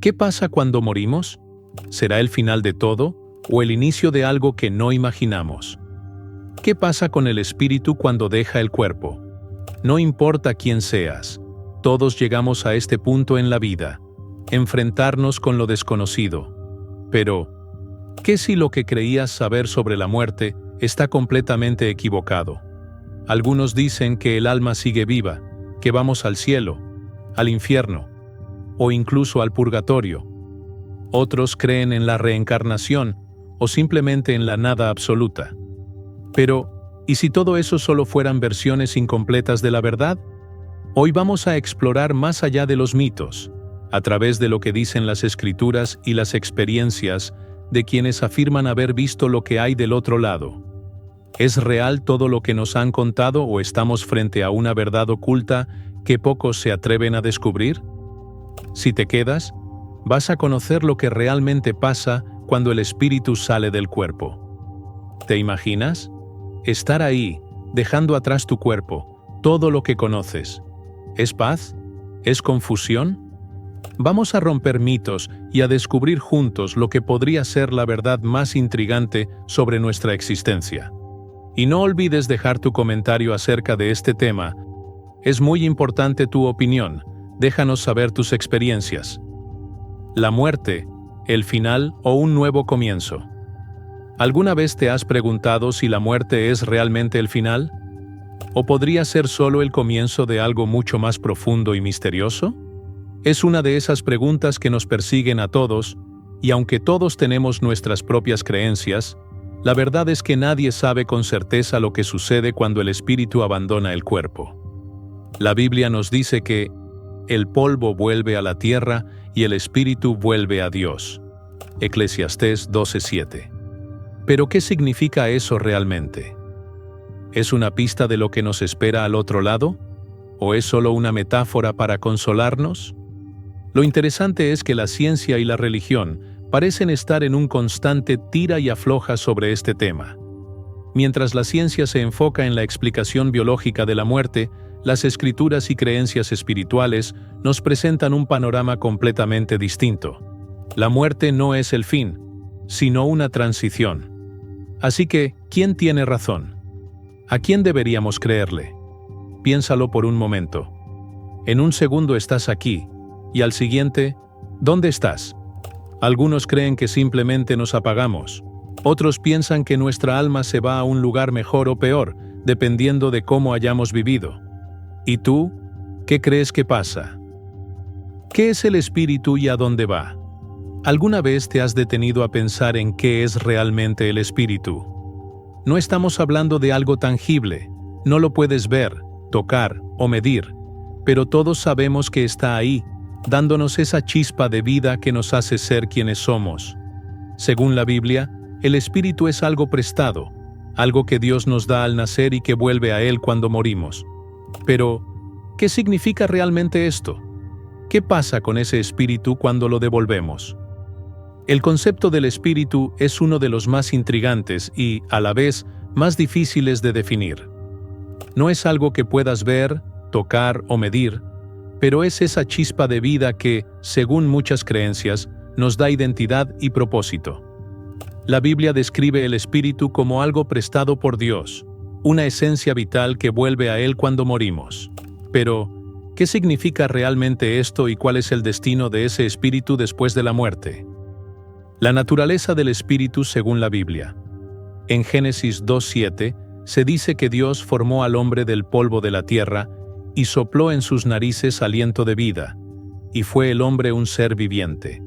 ¿Qué pasa cuando morimos? ¿Será el final de todo o el inicio de algo que no imaginamos? ¿Qué pasa con el espíritu cuando deja el cuerpo? No importa quién seas, todos llegamos a este punto en la vida, enfrentarnos con lo desconocido. Pero, ¿qué si lo que creías saber sobre la muerte está completamente equivocado? Algunos dicen que el alma sigue viva, que vamos al cielo, al infierno, o incluso al purgatorio. Otros creen en la reencarnación o simplemente en la nada absoluta. Pero, ¿y si todo eso solo fueran versiones incompletas de la verdad? Hoy vamos a explorar más allá de los mitos, a través de lo que dicen las escrituras y las experiencias de quienes afirman haber visto lo que hay del otro lado. ¿Es real todo lo que nos han contado o estamos frente a una verdad oculta que pocos se atreven a descubrir? Si te quedas, vas a conocer lo que realmente pasa cuando el espíritu sale del cuerpo. ¿Te imaginas? Estar ahí, dejando atrás tu cuerpo, todo lo que conoces. ¿Es paz? ¿Es confusión? Vamos a romper mitos y a descubrir juntos lo que podría ser la verdad más intrigante sobre nuestra existencia. Y no olvides dejar tu comentario acerca de este tema. Es muy importante tu opinión. Déjanos saber tus experiencias. La muerte, el final o un nuevo comienzo. ¿Alguna vez te has preguntado si la muerte es realmente el final? ¿O podría ser solo el comienzo de algo mucho más profundo y misterioso? Es una de esas preguntas que nos persiguen a todos, y aunque todos tenemos nuestras propias creencias, la verdad es que nadie sabe con certeza lo que sucede cuando el espíritu abandona el cuerpo. La Biblia nos dice que el polvo vuelve a la tierra y el espíritu vuelve a Dios. Eclesiastés 12:7. ¿Pero qué significa eso realmente? ¿Es una pista de lo que nos espera al otro lado? ¿O es solo una metáfora para consolarnos? Lo interesante es que la ciencia y la religión parecen estar en un constante tira y afloja sobre este tema. Mientras la ciencia se enfoca en la explicación biológica de la muerte, las escrituras y creencias espirituales nos presentan un panorama completamente distinto. La muerte no es el fin, sino una transición. Así que, ¿quién tiene razón? ¿A quién deberíamos creerle? Piénsalo por un momento. En un segundo estás aquí, y al siguiente, ¿dónde estás? Algunos creen que simplemente nos apagamos. Otros piensan que nuestra alma se va a un lugar mejor o peor, dependiendo de cómo hayamos vivido. ¿Y tú? ¿Qué crees que pasa? ¿Qué es el espíritu y a dónde va? ¿Alguna vez te has detenido a pensar en qué es realmente el espíritu? No estamos hablando de algo tangible, no lo puedes ver, tocar o medir, pero todos sabemos que está ahí, dándonos esa chispa de vida que nos hace ser quienes somos. Según la Biblia, el espíritu es algo prestado, algo que Dios nos da al nacer y que vuelve a Él cuando morimos. Pero, ¿qué significa realmente esto? ¿Qué pasa con ese espíritu cuando lo devolvemos? El concepto del espíritu es uno de los más intrigantes y, a la vez, más difíciles de definir. No es algo que puedas ver, tocar o medir, pero es esa chispa de vida que, según muchas creencias, nos da identidad y propósito. La Biblia describe el espíritu como algo prestado por Dios, una esencia vital que vuelve a Él cuando morimos. Pero, ¿qué significa realmente esto y cuál es el destino de ese espíritu después de la muerte? La naturaleza del espíritu según la Biblia. En Génesis 2:7 se dice que Dios formó al hombre del polvo de la tierra y sopló en sus narices aliento de vida, y fue el hombre un ser viviente.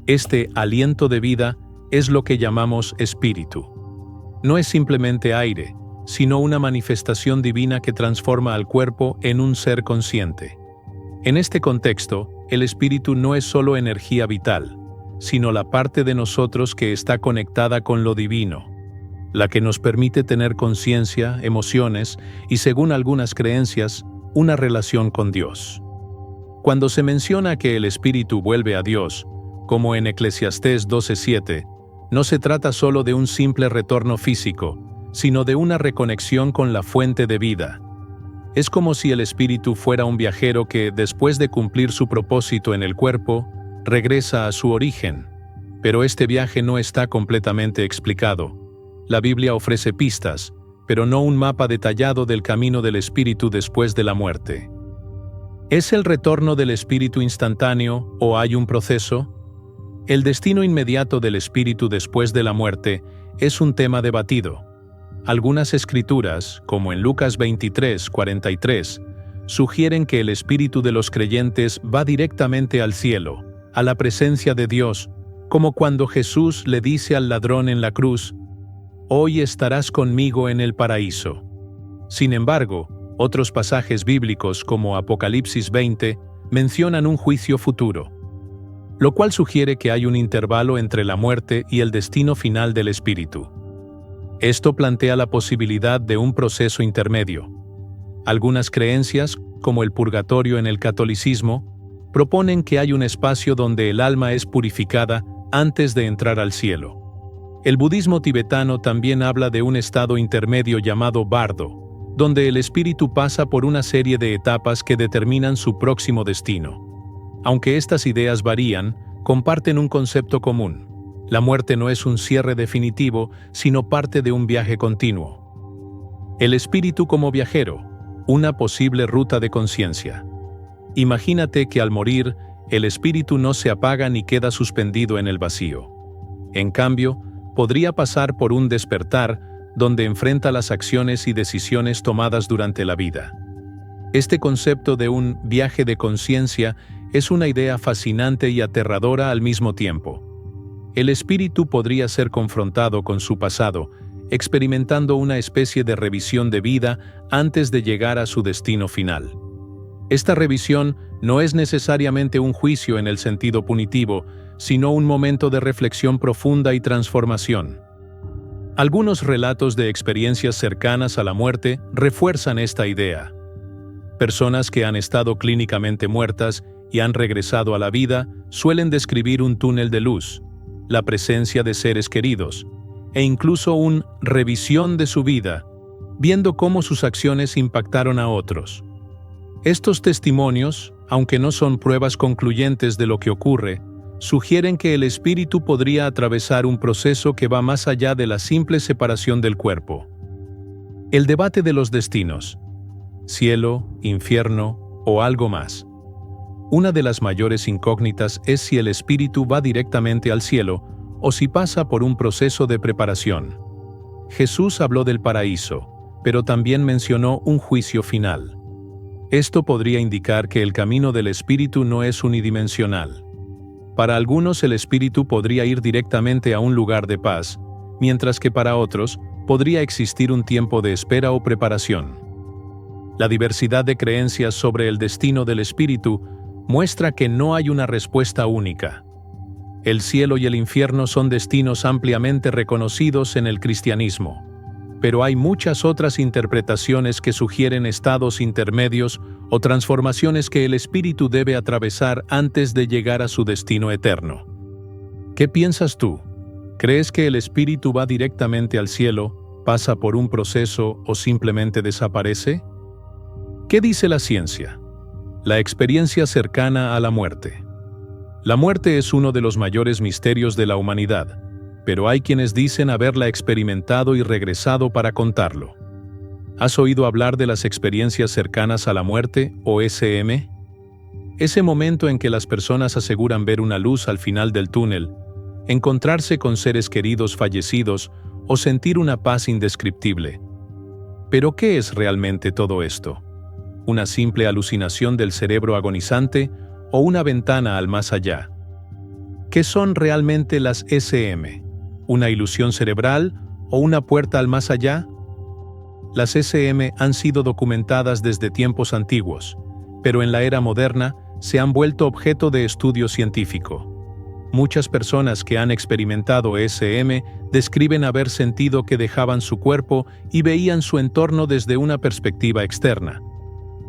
Este aliento de vida es lo que llamamos espíritu. No es simplemente aire, sino una manifestación divina que transforma al cuerpo en un ser consciente. En este contexto, el espíritu no es solo energía vital, sino la parte de nosotros que está conectada con lo divino, la que nos permite tener conciencia, emociones y, según algunas creencias, una relación con Dios. Cuando se menciona que el espíritu vuelve a Dios, como en Eclesiastés 12:7, no se trata solo de un simple retorno físico, sino de una reconexión con la fuente de vida. Es como si el espíritu fuera un viajero que, después de cumplir su propósito en el cuerpo, regresa a su origen, pero este viaje no está completamente explicado. La Biblia ofrece pistas, pero no un mapa detallado del camino del espíritu después de la muerte. ¿Es el retorno del espíritu instantáneo o hay un proceso? El destino inmediato del espíritu después de la muerte es un tema debatido. Algunas escrituras, como en Lucas 23:43, sugieren que el espíritu de los creyentes va directamente al cielo, a la presencia de Dios, como cuando Jesús le dice al ladrón en la cruz: «Hoy estarás conmigo en el paraíso». Sin embargo, otros pasajes bíblicos como Apocalipsis 20 mencionan un juicio futuro, lo cual sugiere que hay un intervalo entre la muerte y el destino final del espíritu. Esto plantea la posibilidad de un proceso intermedio. Algunas creencias, como el purgatorio en el catolicismo, proponen que hay un espacio donde el alma es purificada antes de entrar al cielo. El budismo tibetano también habla de un estado intermedio llamado bardo, donde el espíritu pasa por una serie de etapas que determinan su próximo destino. Aunque estas ideas varían, comparten un concepto común. La muerte no es un cierre definitivo, sino parte de un viaje continuo. El espíritu como viajero, una posible ruta de conciencia. Imagínate que al morir, el espíritu no se apaga ni queda suspendido en el vacío. En cambio, podría pasar por un despertar donde enfrenta las acciones y decisiones tomadas durante la vida. Este concepto de un viaje de conciencia es una idea fascinante y aterradora al mismo tiempo. El espíritu podría ser confrontado con su pasado, experimentando una especie de revisión de vida antes de llegar a su destino final. Esta revisión no es necesariamente un juicio en el sentido punitivo, sino un momento de reflexión profunda y transformación. Algunos relatos de experiencias cercanas a la muerte refuerzan esta idea. Personas que han estado clínicamente muertas y han regresado a la vida suelen describir un túnel de luz, la presencia de seres queridos, e incluso una revisión de su vida, viendo cómo sus acciones impactaron a otros. Estos testimonios, aunque no son pruebas concluyentes de lo que ocurre, sugieren que el espíritu podría atravesar un proceso que va más allá de la simple separación del cuerpo. El debate de los destinos: cielo, infierno o algo más. Una de las mayores incógnitas es si el espíritu va directamente al cielo o si pasa por un proceso de preparación. Jesús habló del paraíso, pero también mencionó un juicio final. Esto podría indicar que el camino del espíritu no es unidimensional. Para algunos el espíritu podría ir directamente a un lugar de paz, mientras que para otros podría existir un tiempo de espera o preparación. La diversidad de creencias sobre el destino del espíritu muestra que no hay una respuesta única. El cielo y el infierno son destinos ampliamente reconocidos en el cristianismo, pero hay muchas otras interpretaciones que sugieren estados intermedios o transformaciones que el espíritu debe atravesar antes de llegar a su destino eterno. ¿Qué piensas tú? ¿Crees que el espíritu va directamente al cielo, pasa por un proceso o simplemente desaparece? ¿Qué dice la ciencia? La experiencia cercana a la muerte. La muerte es uno de los mayores misterios de la humanidad, pero hay quienes dicen haberla experimentado y regresado para contarlo. ¿Has oído hablar de las experiencias cercanas a la muerte, o SM? Ese momento en que las personas aseguran ver una luz al final del túnel, encontrarse con seres queridos fallecidos o sentir una paz indescriptible. ¿Pero qué es realmente todo esto? ¿Una simple alucinación del cerebro agonizante o una ventana al más allá? ¿Qué son realmente las SM? ¿Una ilusión cerebral o una puerta al más allá? Las SM han sido documentadas desde tiempos antiguos, pero en la era moderna se han vuelto objeto de estudio científico. Muchas personas que han experimentado SM describen haber sentido que dejaban su cuerpo y veían su entorno desde una perspectiva externa.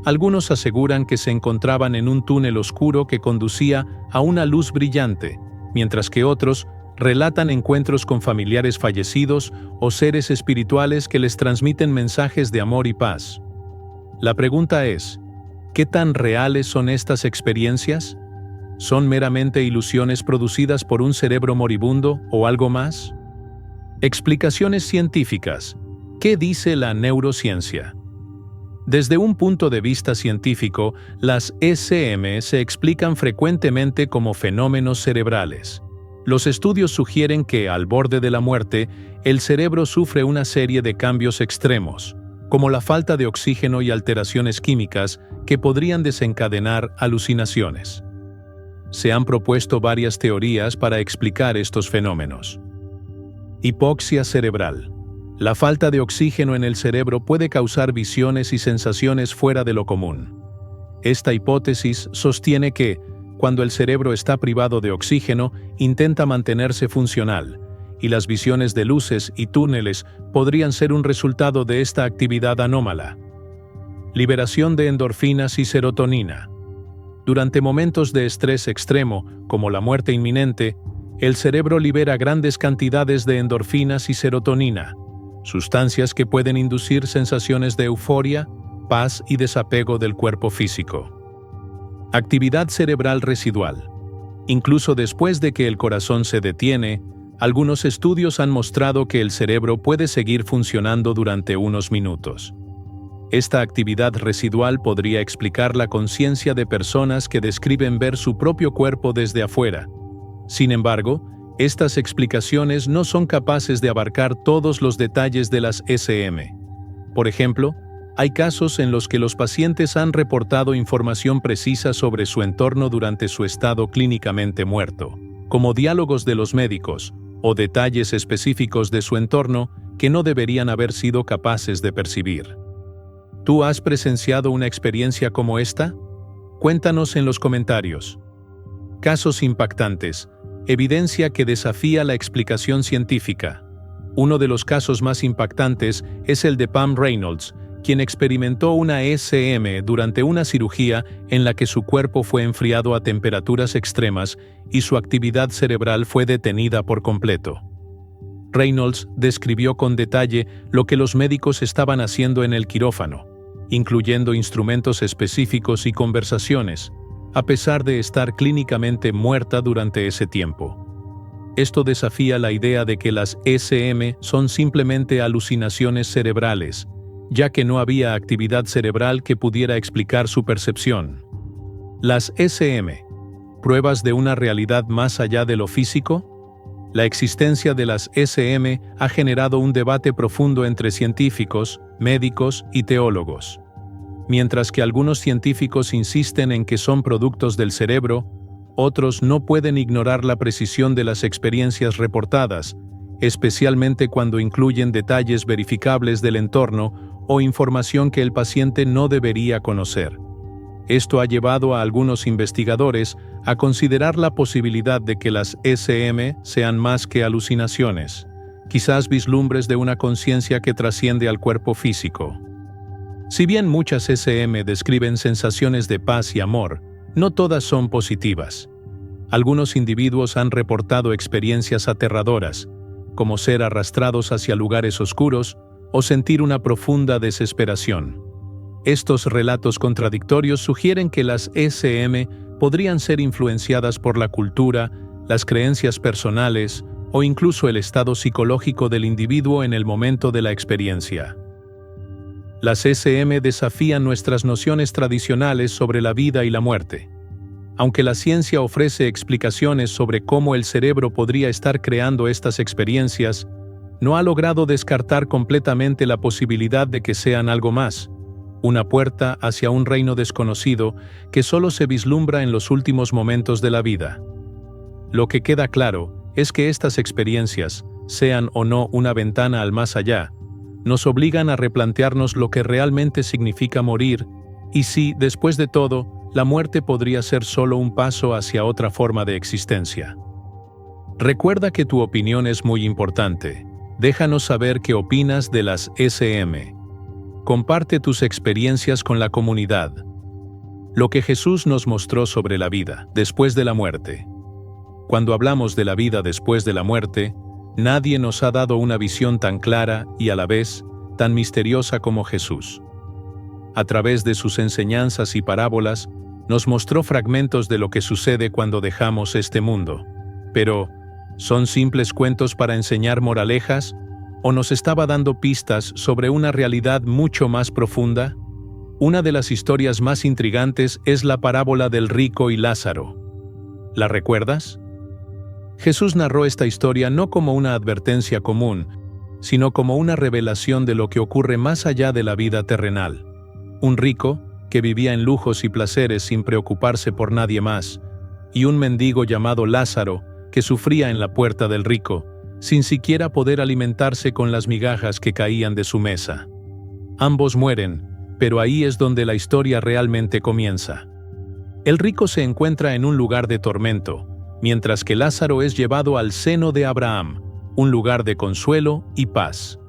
Algunos aseguran que se encontraban en un túnel oscuro que conducía a una luz brillante, mientras que otros relatan encuentros con familiares fallecidos o seres espirituales que les transmiten mensajes de amor y paz. La pregunta es, ¿qué tan reales son estas experiencias? ¿Son meramente ilusiones producidas por un cerebro moribundo o algo más? Explicaciones científicas. ¿Qué dice la neurociencia? Desde un punto de vista científico, las ECM se explican frecuentemente como fenómenos cerebrales. Los estudios sugieren que, al borde de la muerte, el cerebro sufre una serie de cambios extremos, como la falta de oxígeno y alteraciones químicas que podrían desencadenar alucinaciones. Se han propuesto varias teorías para explicar estos fenómenos. Hipoxia cerebral. La falta de oxígeno en el cerebro puede causar visiones y sensaciones fuera de lo común. Esta hipótesis sostiene que, cuando el cerebro está privado de oxígeno, intenta mantenerse funcional, y las visiones de luces y túneles podrían ser un resultado de esta actividad anómala. Liberación de endorfinas y serotonina. Durante momentos de estrés extremo, como la muerte inminente, el cerebro libera grandes cantidades de endorfinas y serotonina, sustancias que pueden inducir sensaciones de euforia, paz y desapego del cuerpo físico. Actividad cerebral residual. Incluso después de que el corazón se detiene, algunos estudios han mostrado que el cerebro puede seguir funcionando durante unos minutos. Esta actividad residual podría explicar la conciencia de personas que describen ver su propio cuerpo desde afuera. Sin embargo, estas explicaciones no son capaces de abarcar todos los detalles de las ECM. Por ejemplo, hay casos en los que los pacientes han reportado información precisa sobre su entorno durante su estado clínicamente muerto, como diálogos de los médicos o detalles específicos de su entorno que no deberían haber sido capaces de percibir. ¿Tú has presenciado una experiencia como esta? Cuéntanos en los comentarios. Casos impactantes. Evidencia que desafía la explicación científica. Uno de los casos más impactantes es el de Pam Reynolds, quien experimentó una ECM durante una cirugía en la que su cuerpo fue enfriado a temperaturas extremas y su actividad cerebral fue detenida por completo. Reynolds describió con detalle lo que los médicos estaban haciendo en el quirófano, incluyendo instrumentos específicos y conversaciones, a pesar de estar clínicamente muerta durante ese tiempo. Esto desafía la idea de que las ECM son simplemente alucinaciones cerebrales, ya que no había actividad cerebral que pudiera explicar su percepción. Las ECM, ¿pruebas de una realidad más allá de lo físico? La existencia de las ECM ha generado un debate profundo entre científicos, médicos y teólogos. Mientras que algunos científicos insisten en que son productos del cerebro, otros no pueden ignorar la precisión de las experiencias reportadas, especialmente cuando incluyen detalles verificables del entorno o información que el paciente no debería conocer. Esto ha llevado a algunos investigadores a considerar la posibilidad de que las ECM sean más que alucinaciones, quizás vislumbres de una conciencia que trasciende al cuerpo físico. Si bien muchas ECM describen sensaciones de paz y amor, no todas son positivas. Algunos individuos han reportado experiencias aterradoras, como ser arrastrados hacia lugares oscuros o sentir una profunda desesperación. Estos relatos contradictorios sugieren que las ECM podrían ser influenciadas por la cultura, las creencias personales o incluso el estado psicológico del individuo en el momento de la experiencia. Las ECM desafían nuestras nociones tradicionales sobre la vida y la muerte. Aunque la ciencia ofrece explicaciones sobre cómo el cerebro podría estar creando estas experiencias, no ha logrado descartar completamente la posibilidad de que sean algo más, una puerta hacia un reino desconocido que solo se vislumbra en los últimos momentos de la vida. Lo que queda claro es que estas experiencias, sean o no una ventana al más allá, nos obligan a replantearnos lo que realmente significa morir y si, después de todo, la muerte podría ser solo un paso hacia otra forma de existencia. Recuerda que tu opinión es muy importante. Déjanos saber qué opinas de las ECM. Comparte tus experiencias con la comunidad. Lo que Jesús nos mostró sobre la vida después de la muerte. Cuando hablamos de la vida después de la muerte, nadie nos ha dado una visión tan clara y a la vez tan misteriosa como Jesús. A través de sus enseñanzas y parábolas, nos mostró fragmentos de lo que sucede cuando dejamos este mundo. Pero, ¿son simples cuentos para enseñar moralejas? ¿O nos estaba dando pistas sobre una realidad mucho más profunda? Una de las historias más intrigantes es la parábola del rico y Lázaro. ¿La recuerdas? Jesús narró esta historia no como una advertencia común, sino como una revelación de lo que ocurre más allá de la vida terrenal. Un rico, que vivía en lujos y placeres sin preocuparse por nadie más, y un mendigo llamado Lázaro, que sufría en la puerta del rico, sin siquiera poder alimentarse con las migajas que caían de su mesa. Ambos mueren, pero ahí es donde la historia realmente comienza. El rico se encuentra en un lugar de tormento, mientras que Lázaro es llevado al seno de Abraham, un lugar de consuelo y paz.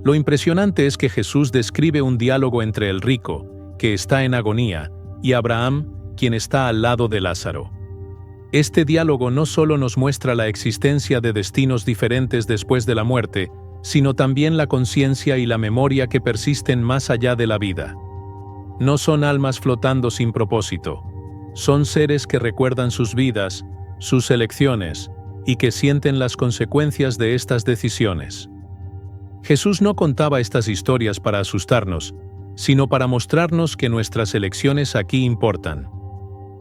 Lo impresionante es que Jesús describe un diálogo entre el rico, que está en agonía, y Abraham, quien está al lado de Lázaro. Este diálogo no solo nos muestra la existencia de destinos diferentes después de la muerte, sino también la conciencia y la memoria que persisten más allá de la vida. No son almas flotando sin propósito, son seres que recuerdan sus vidas, sus elecciones, y que sienten las consecuencias de estas decisiones. Jesús no contaba estas historias para asustarnos, sino para mostrarnos que nuestras elecciones aquí importan.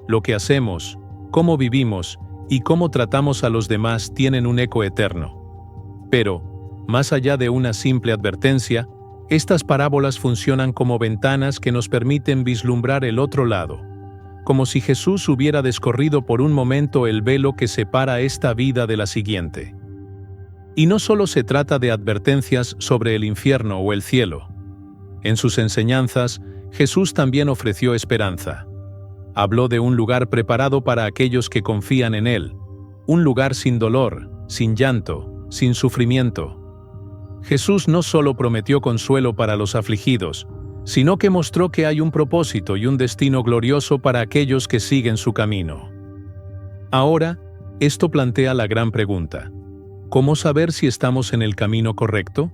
Lo que hacemos, cómo vivimos y cómo tratamos a los demás tienen un eco eterno. Pero, más allá de una simple advertencia, estas parábolas funcionan como ventanas que nos permiten vislumbrar el otro lado, como si Jesús hubiera descorrido por un momento el velo que separa esta vida de la siguiente. Y no solo se trata de advertencias sobre el infierno o el cielo. En sus enseñanzas, Jesús también ofreció esperanza. Habló de un lugar preparado para aquellos que confían en Él, un lugar sin dolor, sin llanto, sin sufrimiento. Jesús no solo prometió consuelo para los afligidos, sino que mostró que hay un propósito y un destino glorioso para aquellos que siguen su camino. Ahora, esto plantea la gran pregunta: ¿cómo saber si estamos en el camino correcto?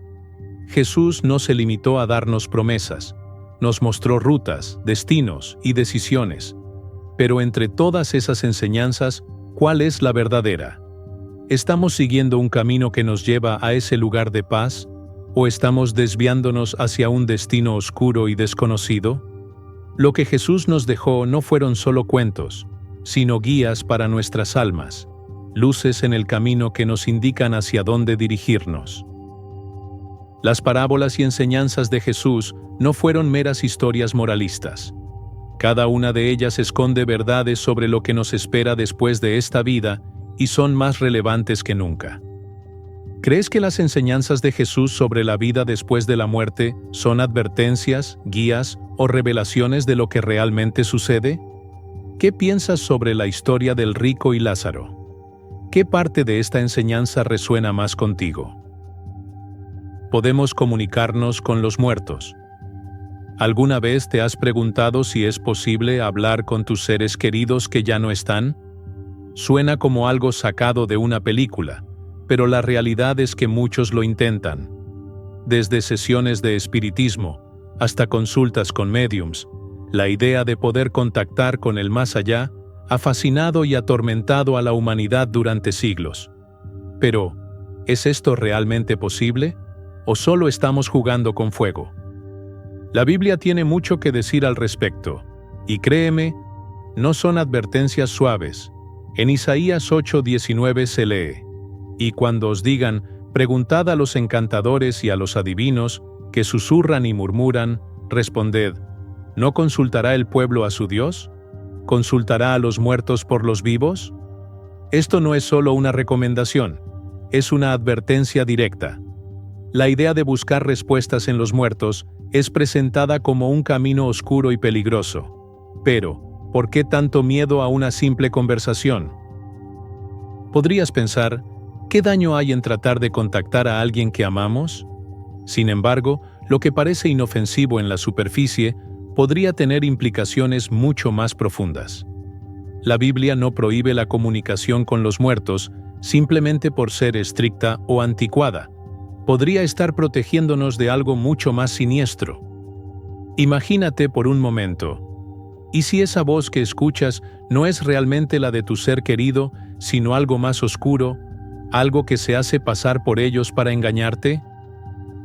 Jesús no se limitó a darnos promesas, nos mostró rutas, destinos y decisiones. Pero entre todas esas enseñanzas, ¿cuál es la verdadera? ¿Estamos siguiendo un camino que nos lleva a ese lugar de paz? ¿O estamos desviándonos hacia un destino oscuro y desconocido? Lo que Jesús nos dejó no fueron solo cuentos, sino guías para nuestras almas, luces en el camino que nos indican hacia dónde dirigirnos. Las parábolas y enseñanzas de Jesús no fueron meras historias moralistas. Cada una de ellas esconde verdades sobre lo que nos espera después de esta vida y son más relevantes que nunca. ¿Crees que las enseñanzas de Jesús sobre la vida después de la muerte son advertencias, guías o revelaciones de lo que realmente sucede? ¿Qué piensas sobre la historia del rico y Lázaro? ¿Qué parte de esta enseñanza resuena más contigo? Podemos comunicarnos con los muertos. ¿Alguna vez te has preguntado si es posible hablar con tus seres queridos que ya no están? Suena como algo sacado de una película, pero la realidad es que muchos lo intentan. Desde sesiones de espiritismo hasta consultas con médiums, la idea de poder contactar con el más allá ha fascinado y atormentado a la humanidad durante siglos. Pero, ¿es esto realmente posible? ¿O solo estamos jugando con fuego? La Biblia tiene mucho que decir al respecto, y créeme, no son advertencias suaves. En Isaías 8:19 se lee: «Y cuando os digan, preguntad a los encantadores y a los adivinos, que susurran y murmuran, responded, ¿no consultará el pueblo a su Dios? ¿Consultará a los muertos por los vivos?». Esto no es solo una recomendación, es una advertencia directa. La idea de buscar respuestas en los muertos es presentada como un camino oscuro y peligroso. Pero, ¿por qué tanto miedo a una simple conversación? Podrías pensar, ¿qué daño hay en tratar de contactar a alguien que amamos? Sin embargo, lo que parece inofensivo en la superficie podría tener implicaciones mucho más profundas. La Biblia no prohíbe la comunicación con los muertos simplemente por ser estricta o anticuada. Podría estar protegiéndonos de algo mucho más siniestro. Imagínate por un momento. ¿Y si esa voz que escuchas no es realmente la de tu ser querido, sino algo más oscuro, algo que se hace pasar por ellos para engañarte?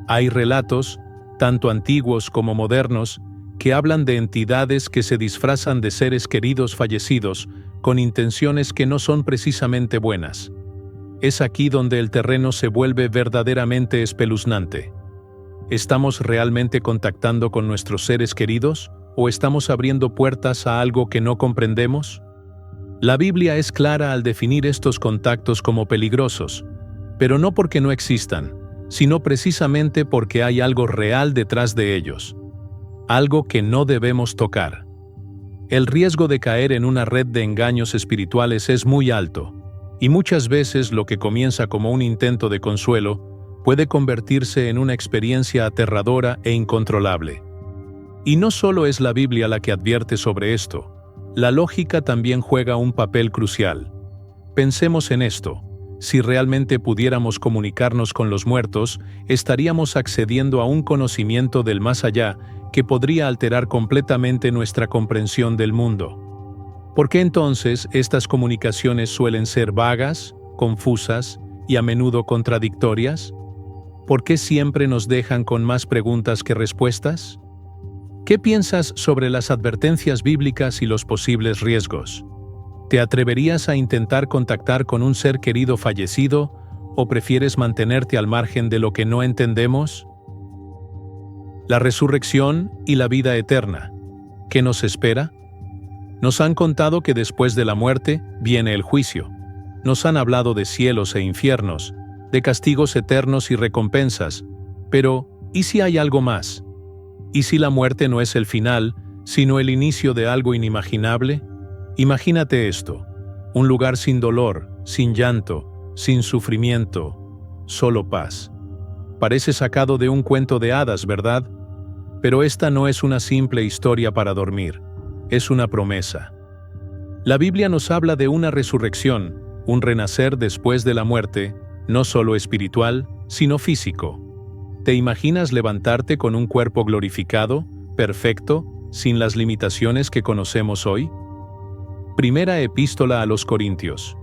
Hay relatos, tanto antiguos como modernos, que hablan de entidades que se disfrazan de seres queridos fallecidos con intenciones que no son precisamente buenas. Es aquí donde el terreno se vuelve verdaderamente espeluznante. ¿Estamos realmente contactando con nuestros seres queridos o estamos abriendo puertas a algo que no comprendemos? La Biblia es clara al definir estos contactos como peligrosos, pero no porque no existan, sino precisamente porque hay algo real detrás de ellos, algo que no debemos tocar. El riesgo de caer en una red de engaños espirituales es muy alto, y muchas veces lo que comienza como un intento de consuelo puede convertirse en una experiencia aterradora e incontrolable. Y no solo es la Biblia la que advierte sobre esto, la lógica también juega un papel crucial. Pensemos en esto. Si realmente pudiéramos comunicarnos con los muertos, estaríamos accediendo a un conocimiento del más allá que podría alterar completamente nuestra comprensión del mundo. ¿Por qué entonces estas comunicaciones suelen ser vagas, confusas y a menudo contradictorias? ¿Por qué siempre nos dejan con más preguntas que respuestas? ¿Qué piensas sobre las advertencias bíblicas y los posibles riesgos? ¿Te atreverías a intentar contactar con un ser querido fallecido o prefieres mantenerte al margen de lo que no entendemos? La resurrección y la vida eterna. ¿Qué nos espera? Nos han contado que después de la muerte viene el juicio. Nos han hablado de cielos e infiernos, de castigos eternos y recompensas. Pero, ¿y si hay algo más? ¿Y si la muerte no es el final, sino el inicio de algo inimaginable? Imagínate esto: un lugar sin dolor, sin llanto, sin sufrimiento, solo paz. Parece sacado de un cuento de hadas, ¿verdad? Pero esta no es una simple historia para dormir, es una promesa. La Biblia nos habla de una resurrección, un renacer después de la muerte, no solo espiritual, sino físico. ¿Te imaginas levantarte con un cuerpo glorificado, perfecto, sin las limitaciones que conocemos hoy? Primera Epístola a los Corintios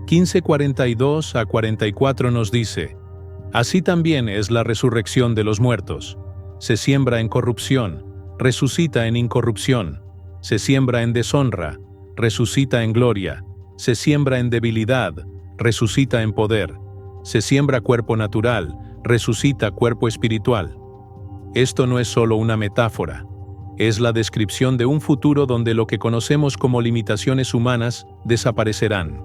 15:42-44 nos dice: Así también es la resurrección de los muertos. Se siembra en corrupción, resucita en incorrupción. Se siembra en deshonra, resucita en gloria. Se siembra en debilidad, resucita en poder. Se siembra cuerpo natural, resucita cuerpo espiritual. Esto no es solo una metáfora. Es la descripción de un futuro donde lo que conocemos como limitaciones humanas desaparecerán.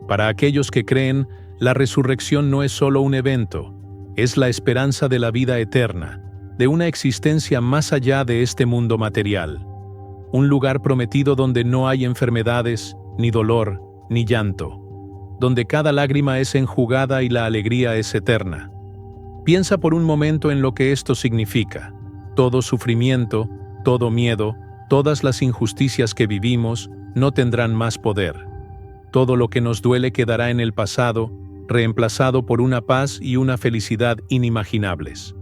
Para aquellos que creen, la resurrección no es solo un evento, es la esperanza de la vida eterna, de una existencia más allá de este mundo material. Un lugar prometido donde no hay enfermedades, ni dolor, ni llanto, donde cada lágrima es enjugada y la alegría es eterna. Piensa por un momento en lo que esto significa. Todo sufrimiento, todo miedo, todas las injusticias que vivimos no tendrán más poder. Todo lo que nos duele quedará en el pasado, reemplazado por una paz y una felicidad inimaginables.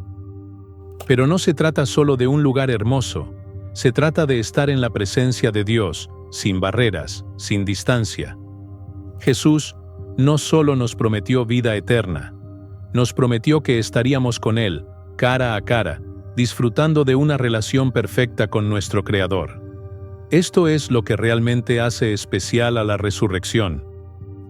Pero no se trata solo de un lugar hermoso, se trata de estar en la presencia de Dios, sin barreras, sin distancia. Jesús no solo nos prometió vida eterna, nos prometió que estaríamos con Él, cara a cara, disfrutando de una relación perfecta con nuestro Creador. Esto es lo que realmente hace especial a la resurrección.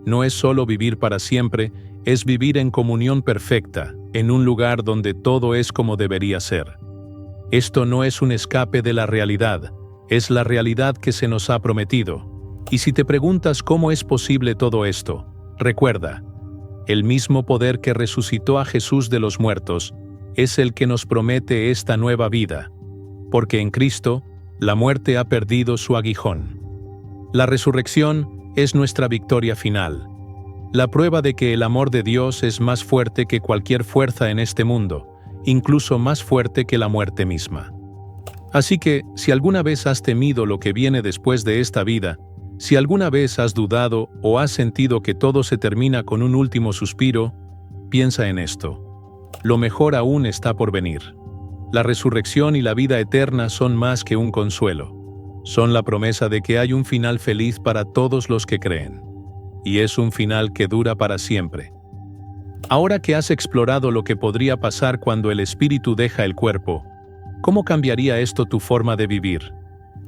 No es solo vivir para siempre, es vivir en comunión perfecta, en un lugar donde todo es como debería ser. Esto no es un escape de la realidad, es la realidad que se nos ha prometido. Y si te preguntas cómo es posible todo esto, recuerda, el mismo poder que resucitó a Jesús de los muertos es el que nos promete esta nueva vida, porque en Cristo, la muerte ha perdido su aguijón. La resurrección es nuestra victoria final, la prueba de que el amor de Dios es más fuerte que cualquier fuerza en este mundo, incluso más fuerte que la muerte misma. Así que, si alguna vez has temido lo que viene después de esta vida, si alguna vez has dudado o has sentido que todo se termina con un último suspiro, piensa en esto. Lo mejor aún está por venir. La resurrección y la vida eterna son más que un consuelo. Son la promesa de que hay un final feliz para todos los que creen. Y es un final que dura para siempre. Ahora que has explorado lo que podría pasar cuando el espíritu deja el cuerpo, ¿cómo cambiaría esto tu forma de vivir?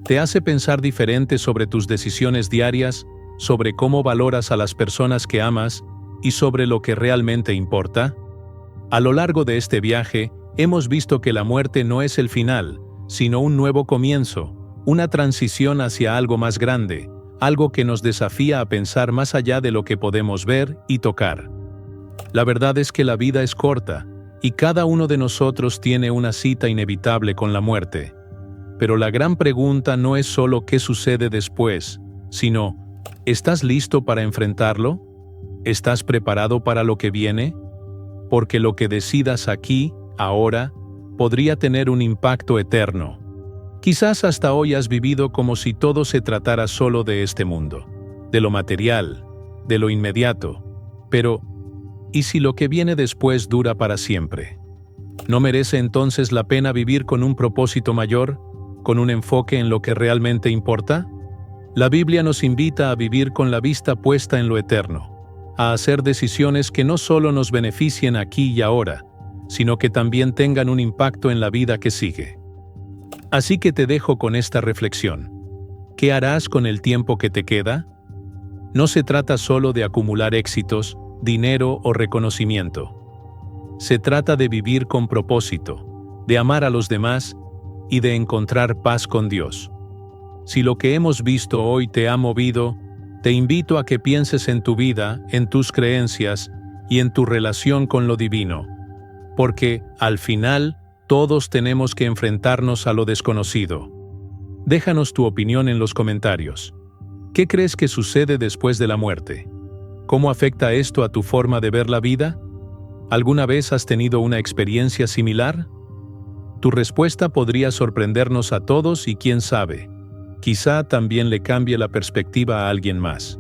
¿Te hace pensar diferente sobre tus decisiones diarias, sobre cómo valoras a las personas que amas y sobre lo que realmente importa? A lo largo de este viaje, hemos visto que la muerte no es el final, sino un nuevo comienzo, una transición hacia algo más grande, algo que nos desafía a pensar más allá de lo que podemos ver y tocar. La verdad es que la vida es corta, y cada uno de nosotros tiene una cita inevitable con la muerte. Pero la gran pregunta no es solo qué sucede después, sino, ¿estás listo para enfrentarlo? ¿Estás preparado para lo que viene? Porque lo que decidas aquí, ahora, podría tener un impacto eterno. Quizás hasta hoy has vivido como si todo se tratara solo de este mundo, de lo material, de lo inmediato. Pero, ¿y si lo que viene después dura para siempre? ¿No merece entonces la pena vivir con un propósito mayor, con un enfoque en lo que realmente importa? La Biblia nos invita a vivir con la vista puesta en lo eterno, a hacer decisiones que no solo nos beneficien aquí y ahora, sino que también tengan un impacto en la vida que sigue. Así que te dejo con esta reflexión. ¿Qué harás con el tiempo que te queda? No se trata solo de acumular éxitos, dinero o reconocimiento. Se trata de vivir con propósito, de amar a los demás y de encontrar paz con Dios. Si lo que hemos visto hoy te ha movido, te invito a que pienses en tu vida, en tus creencias y en tu relación con lo divino. Porque, al final, todos tenemos que enfrentarnos a lo desconocido. Déjanos tu opinión en los comentarios. ¿Qué crees que sucede después de la muerte? ¿Cómo afecta esto a tu forma de ver la vida? ¿Alguna vez has tenido una experiencia similar? Tu respuesta podría sorprendernos a todos y quién sabe, quizá también le cambie la perspectiva a alguien más.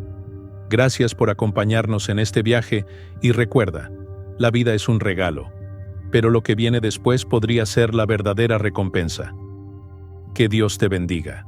Gracias por acompañarnos en este viaje y recuerda, la vida es un regalo, pero lo que viene después podría ser la verdadera recompensa. Que Dios te bendiga.